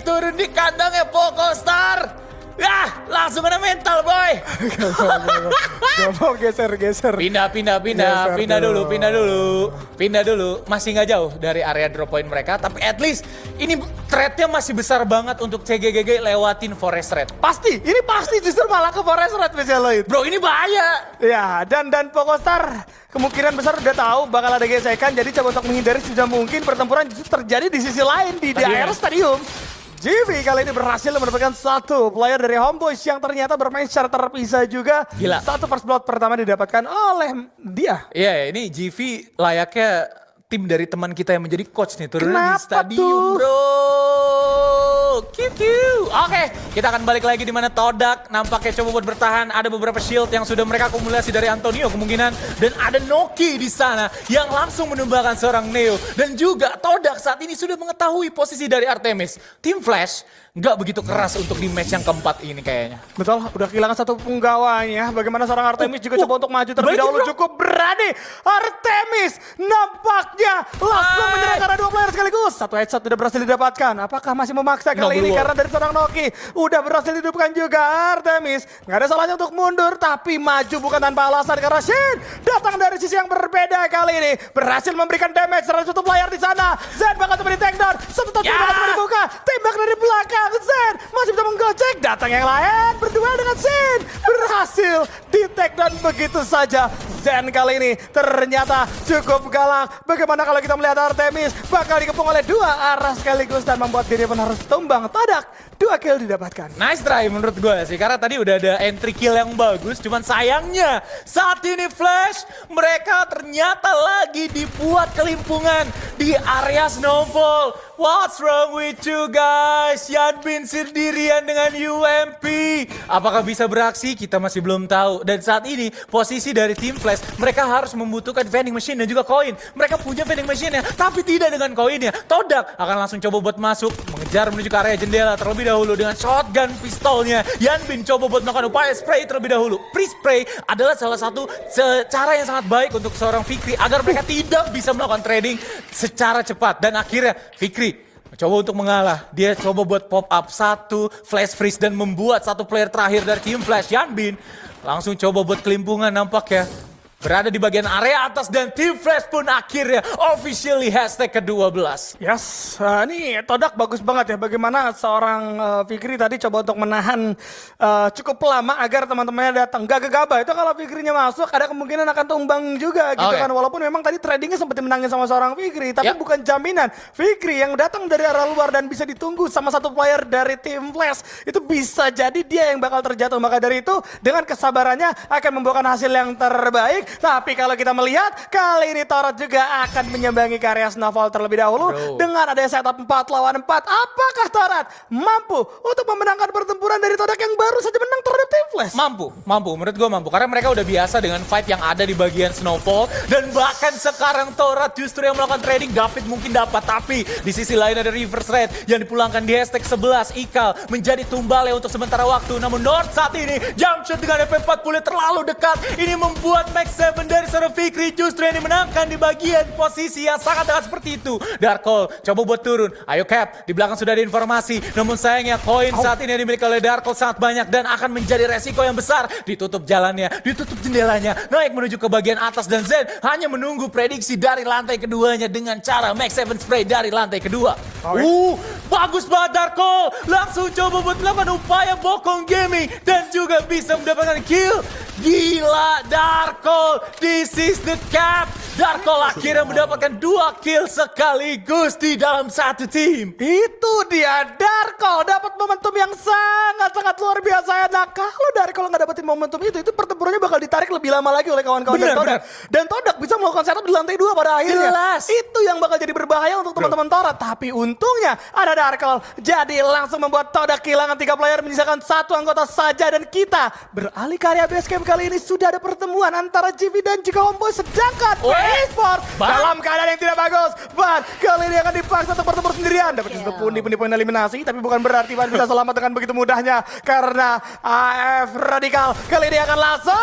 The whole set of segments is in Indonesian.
turun di kandangnya Pokostar. Langsung kena mental boy. Gak mau geser. Pindah dulu. Masih nggak jauh dari area drop point mereka, tapi at least ini threat-nya masih besar banget untuk CGGG lewatin Forest Red. Ini pasti justru malah ke Forest Red Meseloid. Bro, ini bahaya. Ya, dan Pokostar kemungkinan besar udah tahu bakal ada gesekan, jadi coba untuk menghindari sudah mungkin pertempuran justru terjadi di sisi lain di daerah stadium. GV kali ini berhasil mendapatkan satu player dari Homeboyz yang ternyata bermain secara terpisah juga. Gila. Satu first blood pertama didapatkan oleh dia. Iya, ini GV layaknya tim dari teman kita yang menjadi coach nih turun di Kenapa stadium tuh? bro. Oke, kita akan balik lagi di mana Todak nampaknya coba buat bertahan. Ada beberapa shield yang sudah mereka akumulasi dari Antonio kemungkinan, dan ada Noki di sana yang langsung menumbangkan seorang Neo. Dan juga Todak saat ini sudah mengetahui posisi dari Artemis. Tim Flash nggak begitu keras untuk di match yang keempat ini kayaknya. Betul, udah kehilangan satu punggawanya. Bagaimana seorang Artemis juga coba untuk maju terlebih dahulu. Cukup berani. Artemis nampaknya langsung menyerang karena dua player sekaligus. Satu headshot sudah berhasil didapatkan. Apakah masih memaksa kali ini? Karena dari seorang Noki udah berhasil dihidupkan juga Artemis. Nggak ada salahnya untuk mundur, tapi maju bukan tanpa alasan. Karena Shin datang dari sisi yang berbeda kali ini. Berhasil memberikan damage terhadap satu player di sana. Zen bakal temen di takedown. Satu touch bakal dibuka. Tembak dari belakang. Zen masih bisa menggocek. Datang yang lain berdua dengan Shin. Berhasil di takedown begitu saja. Zen kali ini ternyata cukup galak. Bagaimana kalau kita melihat Artemis bakal dikepung oleh dua arah sekaligus dan membuat diri pun harus tumbang. Todak, 2 kill didapatkan. Nice try menurut gue sih, karena tadi udah ada entry kill yang bagus. Cuman sayangnya saat ini Flash mereka ternyata lagi dibuat kelimpungan di area Snowfall. What's wrong with you guys? Yanbin sendirian dengan UMP. Apakah bisa beraksi? Kita masih belum tahu. Dan saat ini posisi dari tim Flash, mereka harus membutuhkan vending machine dan juga koin. Mereka punya vending machine-nya, tapi tidak dengan koinnya. Todak akan langsung coba buat masuk, mengejar menuju ke area jendela terlebih dahulu dengan shotgun pistolnya. Yanbin coba buat melakukan upaya spray terlebih dahulu. Pre-spray adalah salah satu cara yang sangat baik untuk seorang Fikri agar mereka tidak bisa melakukan trading secara cepat. Dan akhirnya Fikri coba untuk mengalah. Dia coba buat pop up satu, flash freeze dan membuat satu player terakhir dari tim Flash, Yanbin, langsung coba buat kelimpungan nampaknya. Berada di bagian area atas dan tim Flash pun akhirnya officially hashtag ke-12. Yes, ini Todak bagus banget ya. Bagaimana seorang Fikri tadi coba untuk menahan cukup lama agar teman-temannya datang. Gak gegabah itu kalau Fikrinya masuk ada kemungkinan akan tumbang juga gitu kan. Walaupun memang tadi tradingnya sempat dimenangin sama seorang Fikri. Tapi bukan jaminan Fikri yang datang dari arah luar dan bisa ditunggu sama satu player dari tim Flash. Itu bisa jadi dia yang bakal terjatuh. Maka dari itu dengan kesabarannya akan membuahkan hasil yang terbaik. Tapi kalau kita melihat kali ini Torat juga akan menyambangi ke area Snowfall terlebih dahulu. Dengan ada setup 4 lawan 4. Apakah Torat mampu untuk memenangkan pertempuran dari Todak yang baru saja menang terhadap tim Flash? Mampu. Menurut gue mampu. Karena mereka udah biasa dengan fight yang ada di bagian Snowfall. Dan bahkan sekarang Torat justru yang melakukan trading. David mungkin dapat. Tapi di sisi lain ada Reverse Red yang dipulangkan di hashtag 11. Ikal menjadi tumbalnya untuk sementara waktu. Namun North saat ini jump shot dengan FP40 terlalu dekat. Ini membuat Max 7 dari seorang Fikri justru yang dimenangkan di bagian posisi yang sangat dekat seperti itu. Darkol coba buat turun. Ayo Cap, di belakang sudah ada informasi. Namun sayangnya koin saat ini yang dimiliki oleh Darkol sangat banyak dan akan menjadi resiko yang besar. Ditutup jalannya, ditutup jendelanya, naik menuju ke bagian atas dan Zen hanya menunggu prediksi dari lantai keduanya dengan cara Max 7 spray dari lantai kedua. Bagus banget Darkol. Langsung coba buat melakukan upaya bokong gaming dan juga bisa mendapatkan kill. Gila Darkol, this is the cap. Darkol akhirnya mendapatkan 2 kill sekaligus di dalam satu tim. Itu dia, Darkol dapat momentum yang sangat-sangat luar biasa ya. Nah kalau Darkol nggak dapetin momentum itu pertempurannya bakal ditarik lebih lama lagi oleh kawan-kawan dari Todak. Dan Todak bisa melakukan setup di lantai 2 pada akhirnya. Jelas. Itu yang bakal jadi berbahaya untuk teman-teman Torak. Tapi untungnya ada Darkol. Jadi langsung membuat Todak kehilangan 3 player, menyisakan 1 anggota saja. Dan kita beralih ke area base camp kali ini sudah ada pertemuan antara GV dan juga Homeboyz. Sedangkan Esport dalam keadaan yang tidak bagus. Kali ini akan dipaksa untuk bertempur sendirian. Dapat satu pundi-pundi poin eliminasi. Tapi bukan berarti Van bisa selamat dengan begitu mudahnya. Karena AF Radikal kali ini akan langsung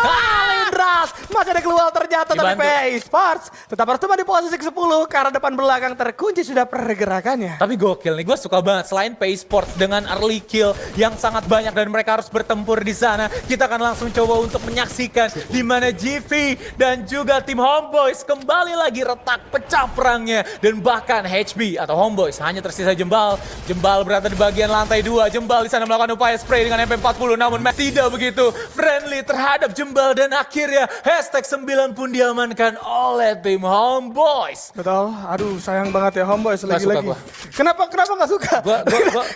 Lindras. Masih ada keluar ternyata, tapi Dibantu. PA Esports tetap harus cuma di posisi ke-10 karena depan belakang terkunci sudah pergerakannya. Tapi gokil nih, gue suka banget. Selain PA Sports dengan early kill yang sangat banyak dan mereka harus bertempur di sana, kita akan langsung coba untuk menyaksikan di mana GV dan juga tim Homeboys kembali lagi retak pecah perangnya, dan bahkan HB atau Homeboys hanya tersisa Jembal. Jembal berada di bagian lantai 2. Jembal di sana melakukan upaya spray dengan MP40, namun Max tidak begitu friendly terhadap Jembal, dan akhirnya hashtag 9 pun diamankan oleh tim Homeboys. Betul, aduh sayang banget ya Homeboys Nggak suka lagi-lagi. gua. Kenapa nggak suka? Gua-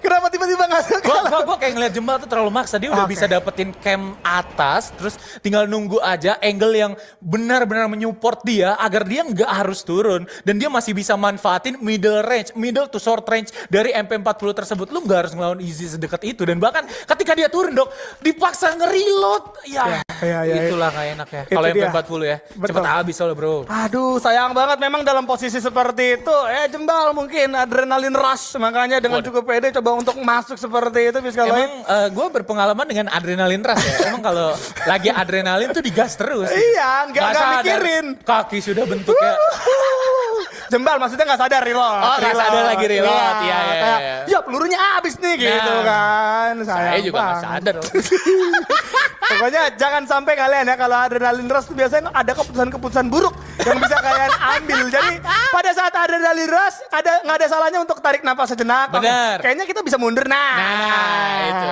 Kenapa tiba-tiba nggak suka? Gue kayak ngeliat Jembal tuh terlalu maksa. Dia udah Oke. bisa dapetin cam atas, terus tinggal nunggu aja angle yang benar-benar menyupport dia agar dia nggak harus turun, dan dia masih bisa manfaatin middle to short range dari MP40 tersebut. Lu nggak harus ngelawan easy sedekat itu, dan bahkan ketika dia turun dok dipaksa nge-reload. Ya, Ya. itulah nggak enak ya. Itu Kalau dia. MP40 ya, Betul. cepet habis soalnya bro. Aduh sayang banget memang dalam posisi seperti itu. Jembal mungkin adrenalin rush, makanya dengan Waduh. cukup pede coba untuk masuk seperti itu. Kalau Emang gue berpengalaman dengan adrenalin rush ya. Emang kalau lagi adrenalin tuh digas terus. iya, nggak sadar, mikirin. Kaki sudah bentuknya. Jembal maksudnya nggak sadar reload. Oh, nggak sadar lagi reload. Iya, iya, kayak, iya. ya pelurunya habis nih gitu kan. Saya Sayang juga nggak banget. sadar. Pokoknya jangan sampai kalian ya kalau adrenalin rush tuh biasanya ada keputusan-keputusan buruk yang bisa kalian ambil. Jadi pada saat adrenalin rush nggak ada salahnya untuk tarik napas sejenak. Bener. Kayaknya kita bisa mundur Nah, itu.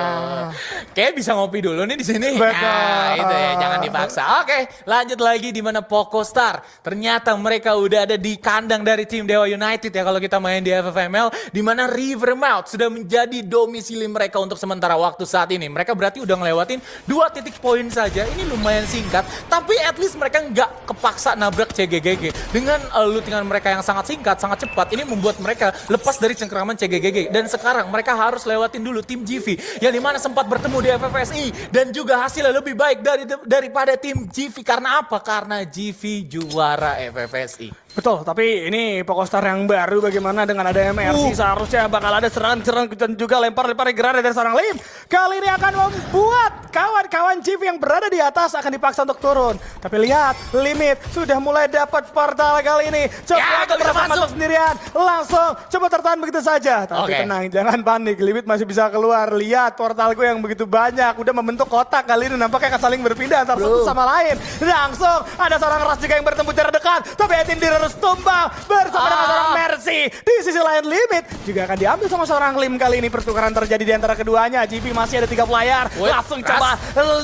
Kayak bisa ngopi dulu nih di sini. Betul. Nah, itu ya, jangan dipaksa. Oke, lanjut lagi di mana Poco Star. Ternyata mereka udah ada di kandang dari tim Dewa United ya kalau kita main di FFML, di mana Rivermouth sudah menjadi domisili mereka untuk sementara waktu saat ini. Mereka berarti udah ngelewatin 2 titik poin saja. Ini lumayan singkat, tapi at least mereka nggak kepaksa nabrak CGGG. Dengan lootingan mereka yang sangat singkat, sangat cepat, ini membuat mereka lepas dari cengkraman CGGG. Dan sekarang mereka harus lewatin dulu tim GV yang dimana sempat bertemu di FFSI dan juga hasilnya lebih baik daripada tim GV. Karena apa? Karena GV juara FFSI. Betul, tapi ini Pokostar yang baru bagaimana dengan ada MRC seharusnya bakal ada serangan-serangan dan juga lempar-lempar granat dari seorang Lim. Kali ini akan membuat kawan-kawan GV yang berada di atas akan dipaksa untuk turun. Tapi lihat, Limit sudah mulai dapat portal kali ini. Coba Ya, untuk bisa masuk masuk sendirian, langsung coba tertahan begitu saja. Tapi Oke. tenang, jangan panik, Limit masih bisa keluar. Lihat portalku yang begitu banyak, udah membentuk kotak kali ini nampaknya akan saling berpindah antara satu sama lain. Langsung ada seorang Ras juga yang bertemu jarak dekat, tapi Etindir harus tumbang bersama dengan seorang Mercy. Di sisi lain Limit juga akan diambil sama seorang Lim kali ini. Pertukaran terjadi di antara keduanya. GV masih ada 3 player. Wait, Langsung Ras. coba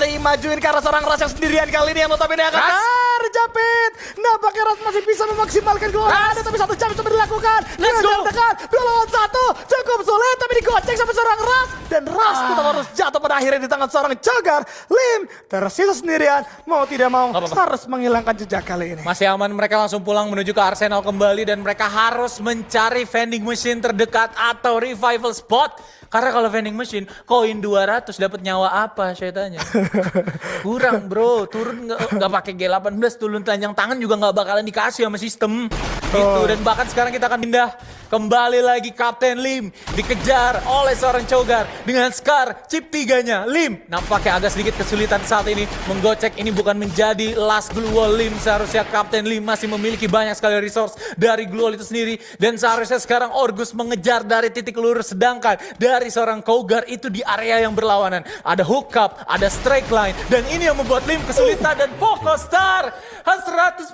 Lim majuin ke arah seorang Ras yang sendirian kali ini yang notabene akan Ras. terjepit. Nampaknya Ras masih bisa memaksimalkan gol. Ras. Ada tapi 1 jam coba dilakukan. Let's Dengan go. jarak dekat 2 lawan 1 cukup sulit tapi digocek sama seorang Ras, dan Ras tetap harus jatuh pada akhirnya di tangan seorang Jogar. Lim tersisa sendirian, mau tidak mau Nggak apa-apa. harus menghilangkan jejak kali ini. Masih aman, mereka langsung pulang menuju ke Arsenal kembali, dan mereka harus mencari vending machine terdekat atau revival spot. Karena kalau vending machine, koin 200 dapat nyawa apa saya tanya. Kurang bro, turun nggak pakai G18, turun telanjang tangan juga nggak bakalan dikasih sama sistem. Gitu, dan bahkan sekarang kita akan pindah kembali lagi Kapten Lim dikejar oleh seorang Chogar dengan Scar chip 3-nya. Lim nampaknya agak sedikit kesulitan saat ini menggocek. Ini bukan menjadi last glue wall Lim, seharusnya Kapten Lim masih memiliki banyak sekali resource dari glue wall itu sendiri, dan seharusnya sekarang Orgus mengejar dari titik lurus, sedangkan dari seorang Chogar itu di area yang berlawanan ada hook up, ada strike line, dan ini yang membuat Lim kesulitan. Dan Poco Star 100%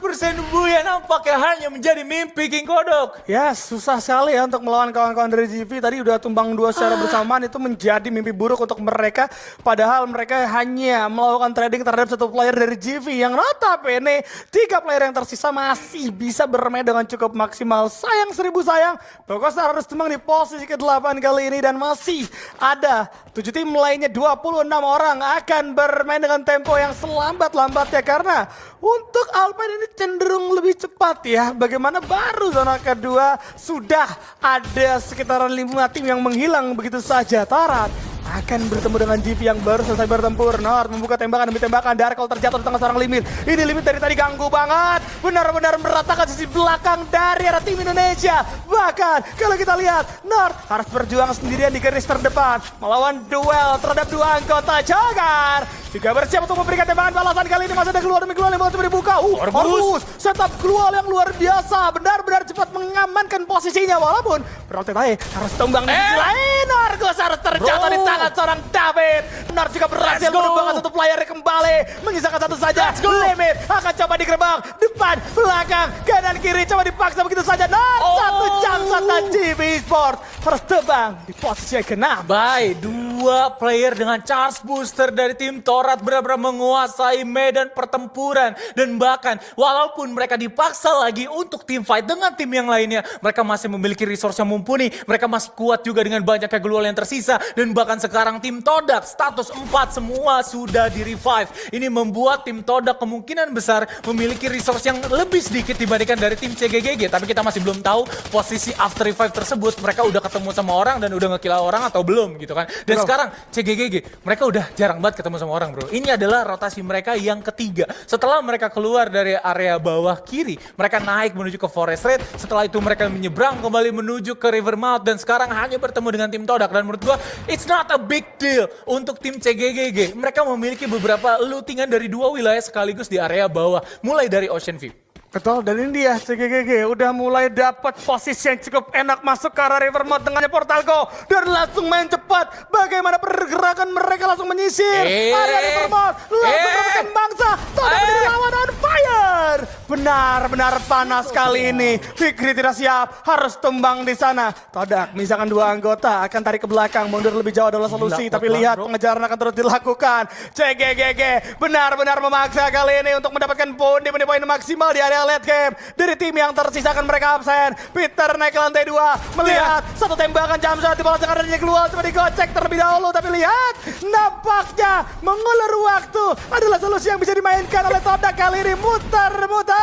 Buya nampaknya hanya menjadi mimpi King Kodok. Ya susah sekali ya untuk melawan kawan-kawan dari GV. Tadi udah tumbang 2 secara bersamaan, itu menjadi mimpi buruk untuk mereka. Padahal mereka hanya melakukan trading terhadap 1 player dari GV yang notabene 3 player yang tersisa masih bisa bermain dengan cukup maksimal. Sayang 1000 sayang, Pokostar harus tumbang di posisi ke-8 kali ini, dan masih ada 7 tim lainnya, 26 orang akan bermain dengan tempo yang selambat-lambatnya karena untuk Alpine ini cenderung lebih cepat ya. Bagaimana baru zona kedua sudah ada sekitaran 5 tim yang menghilang begitu saja. Taran akan bertemu dengan GV yang baru selesai bertempur. Nord membuka tembakan demi tembakan. Darkol terjatuh di tengah seorang Limit. Ini Limit dari tadi ganggu banget. benar-benar meratakan sisi belakang dari arah tim Indonesia. Bahkan kalau kita lihat, North harus berjuang sendirian di garis terdepan melawan duel terhadap dua anggota Jagar. Juga bersiap untuk memberikan tembakan balasan. Kali ini masih ada keluar demi keluar yang mau coba dibuka. Orbus, setup keluar yang luar biasa. Benar-benar cepat mengamankan posisinya. Walaupun Berarti harus tumbang di sisi lain. Argus harus terjatuh di tangan seorang David. Nar juga berhasil menumbangkan satu player kembali. Menyisakan satu saja. Limit akan coba digerebek. Depan, belakang, kanan, kiri. Coba dipaksa begitu saja. Nar satu jam saja GB Sport harus tebang di posisi yang keenam. Baik, dua player dengan charge booster dari tim Torat benar-benar menguasai medan pertempuran. Dan bahkan walaupun mereka dipaksa lagi untuk tim fight dengan tim yang lainnya, mereka masih memiliki resource yang mumpuni. Mereka masih kuat juga dengan banyaknya glual yang tersisa. Dan bahkan sekarang tim Todak status 4 semua sudah di revive. Ini membuat tim Todak kemungkinan besar memiliki resource yang lebih sedikit dibandingkan dari tim CGGG. Tapi kita masih belum tahu posisi after revive tersebut. Mereka udah ketemu sama orang dan udah nge-kill orang atau belum gitu kan. Dan sekarang CGGG mereka udah jarang banget ketemu sama orang bro. Ini adalah rotasi mereka yang ketiga. Setelah mereka keluar dari area bawah kiri, mereka naik menuju ke Forest Raid. Setelah itu mereka menyeberang kembali menuju ke River Mouth dan sekarang hanya bertemu dengan tim Todak. Dan menurut gua it's not a big deal untuk tim CGGG. Mereka memiliki beberapa lootingan dari dua wilayah sekaligus di area bawah, mulai dari Ocean View. Betul, dan ini dia CGGG udah mulai dapat posisi yang cukup enak masuk ke arah River Mouth dengannya Portal Go dan langsung main cepat. Bagaimana pergerakan mereka langsung menyisir area River Mouth, langsung menekan bangsa. Todak menjadi lawan on fire. Benar-benar panas kali ini. Fikri tidak siap, harus tumbang di sana. Todak, misalkan dua anggota akan tarik ke belakang, mundur lebih jauh adalah solusi. Tapi lihat pengejaran akan terus dilakukan. CGGG benar-benar memaksa kali ini untuk mendapatkan poin maksimal di area late game. Dari tim yang tersisakan mereka absen. Peter naik ke lantai 2. Melihat satu tembakan jam shot dibalaskan adanya keluar. Coba digocek terlebih dahulu. Tapi lihat, nampaknya mengulur waktu adalah solusi yang bisa dimainkan oleh Todak kali ini. Muter-muter.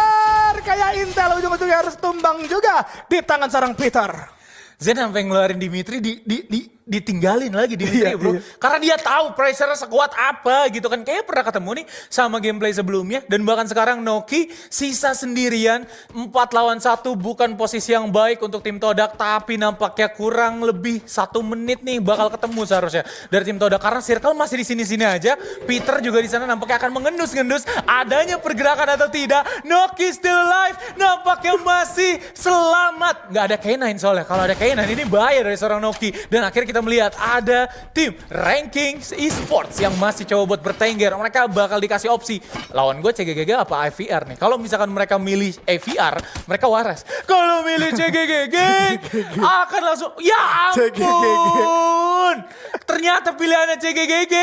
Kayak Intel ujung-ujungnya harus tumbang juga di tangan seorang Peter. Zen sampai ngeluarin Dimitri ditinggalin lagi Dimitri bro. Karena dia tahu pressure sekuat apa gitu kan. Kayaknya pernah ketemu nih sama gameplay sebelumnya. Dan bahkan sekarang Noki sisa sendirian. 4 lawan 1 bukan posisi yang baik untuk tim Todak. Tapi nampaknya kurang lebih 1 menit nih bakal ketemu seharusnya dari tim Todak. Karena circle masih di sini-sini aja. Peter juga di sana nampaknya akan mengendus-ngendus adanya pergerakan atau tidak. Noki still alive. Nampaknya masih selamat. Gak ada K9 soalnya. Kalau ada K9 ini bahaya dari seorang Noki. Dan akhirnya kita melihat ada tim ranking esports yang masih coba buat bertengger. Mereka bakal dikasih opsi. Lawan gue CGGG apa IVR nih. Kalau misalkan mereka milih AVR, mereka waras. Kalau milih CGGG, akan langsung, ya ampun. Ternyata pilihannya CGGG.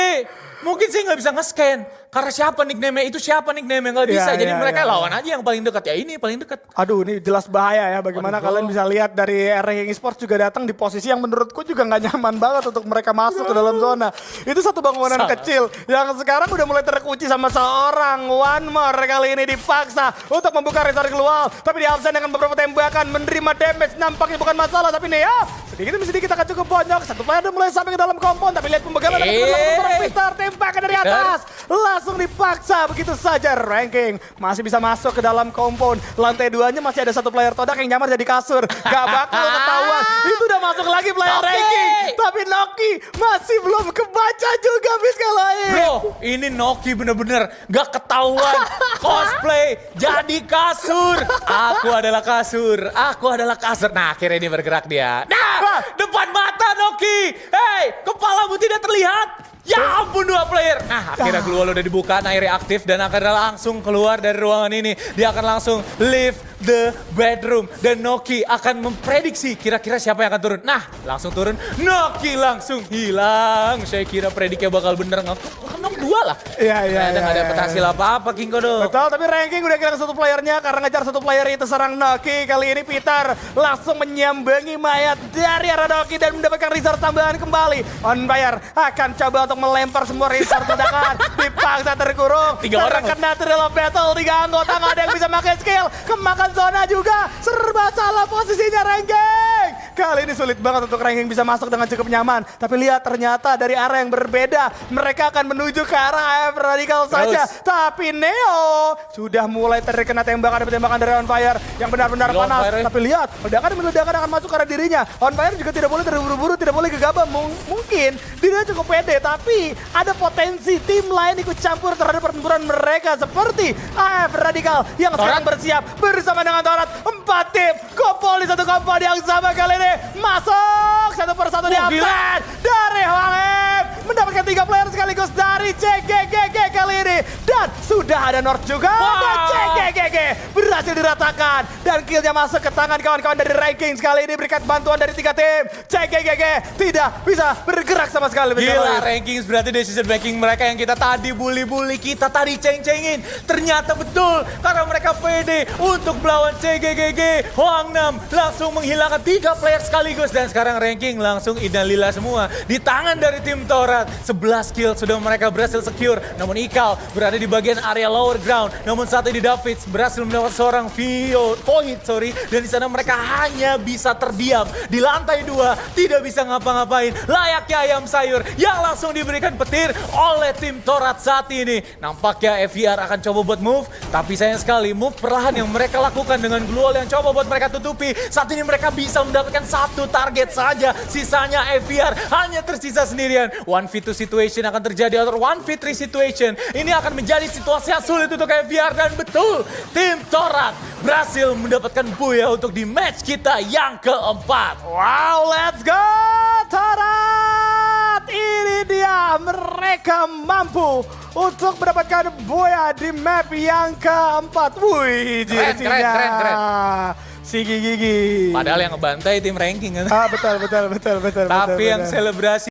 Mungkin saya nggak bisa nge-scan. Karena siapa nickname-nya, itu siapa nickname-nya, nggak bisa. Jadi mereka lawan aja yang paling dekat. Ya ini paling dekat. Aduh, ini jelas bahaya ya. Bagaimana kalian bisa lihat dari Ranking Esports juga datang di posisi yang menurutku juga nggak nyaman banget untuk mereka masuk ke dalam zona. Itu satu bangunan kecil yang sekarang udah mulai terkunci sama seorang. One more kali ini dipaksa untuk membuka restoran keluar. Tapi di absen dengan beberapa tembakan, menerima damage. Nampaknya bukan masalah, tapi nih ya sedikit demi sedikit akan cukup banyak. Satu player udah mulai sampai ke dalam kompon. Tapi lihat pembegalan dari Peter. Tembakan dari atas. Langsung dipaksa begitu saja. Ranking masih bisa masuk ke dalam kompon. Lantai 2-nya masih ada satu player Todak yang nyamar jadi kasur. Gak bakal ketahuan. Itu udah masuk lagi player Ranking. Tapi Noki masih belum kebaca juga Fiska lain. Bro, ini Noki bener-bener gak ketahuan. Cosplay jadi kasur. Aku adalah kasur. Aku adalah kasur. Nah akhirnya ini bergerak dia. Nah, depan mata Noki. Hei, kepalamu tidak terlihat. Ya ampun, 2 player. Nah akhirnya Glual udah dibuka, Nairi aktif dan akan langsung keluar dari ruangan ini. Dia akan langsung leave the bedroom. Dan Noki akan memprediksi kira-kira siapa yang akan turun. Nah langsung turun, Noki langsung hilang. Saya kira prediknya bakal bener Nok 2 lah. Iya. Gak ada hasil apa-apa King Kodo. Betul, tapi Ranking udah kehilangan satu playernya karena ngejar satu player itu serang Noki. Kali ini Peter langsung menyambangi mayat dari arah Noki dan mendapatkan resource tambahan kembali. On fire akan coba untuk melempar semua resource ledakan. Dipaksa terkurung. 3 orang terkena thrill of battle. 3 anggota gak ada yang bisa pakai skill. Kemakan zona juga. Serba salah posisinya Ranking. Kali ini sulit banget untuk ranking bisa masuk dengan cukup nyaman. Tapi lihat ternyata dari arah yang berbeda. Mereka akan menuju ke arah AF Radical saja. Tapi Neo sudah mulai terkena tembakan dari On Fire yang benar-benar panas. Tapi lihat, ledakan akan masuk ke arah dirinya. On Fire juga tidak boleh terburu-buru, tidak boleh gegabah. Mungkin dirinya cukup pede, tapi ada potensi tim lain ikut campur terhadap pertempuran mereka. Seperti AF Radical yang sekarang bersiap bersama dengan Torat. 4 tim kumpul di satu kompon yang sama kali ini. Masuk satu persatu di upset dari Hwang Hip. Mendapatkan 3 player sekaligus dari CGGG kali ini. Dan sudah ada North juga. Dan CGGG berhasil diratakan. Dan killnya masuk ke tangan kawan-kawan dari ranking sekali ini. Berikan bantuan dari 3 tim. CGGG tidak bisa bergerak sama sekali. Gila, Rankings berarti decision making mereka yang kita tadi bully-bully, kita tadi ceng-cengin. Ternyata betul, karena mereka pede untuk melawan CGGG. Hwang Nam langsung menghilangkan 3 player sekaligus. Dan sekarang ranking langsung innalillah semua di tangan dari tim Torat. 11 kill sudah mereka berhasil secure. Namun Ikal berada di bagian area lower ground. Namun saat ini Davids berhasil mendapat seorang point. Dan di sana mereka hanya bisa terdiam di lantai 2, tidak bisa ngapa-ngapain. Layaknya ayam sayur yang langsung diberikan petir oleh tim Torat saat ini. Nampaknya FVR akan coba buat move, tapi sayang sekali move perlahan yang mereka lakukan dengan glue wall yang coba buat mereka tutupi. Saat ini mereka bisa mendapatkan 1 target saja. Sisanya FVR hanya tersisa sendirian. 1v2 situation akan terjadi atau 1v3 situation. Ini akan menjadi situasi yang sulit untuk FVR dan betul tim Torat berhasil mendapatkan buya untuk di match kita yang keempat. Wow, let's go Torat! Ini dia, mereka mampu untuk mendapatkan buaya di map yang keempat. Wih, jersinya. Keren. Si Gigi. Padahal yang ngebantai tim ranking kan. Betul. Tapi yang selebrasi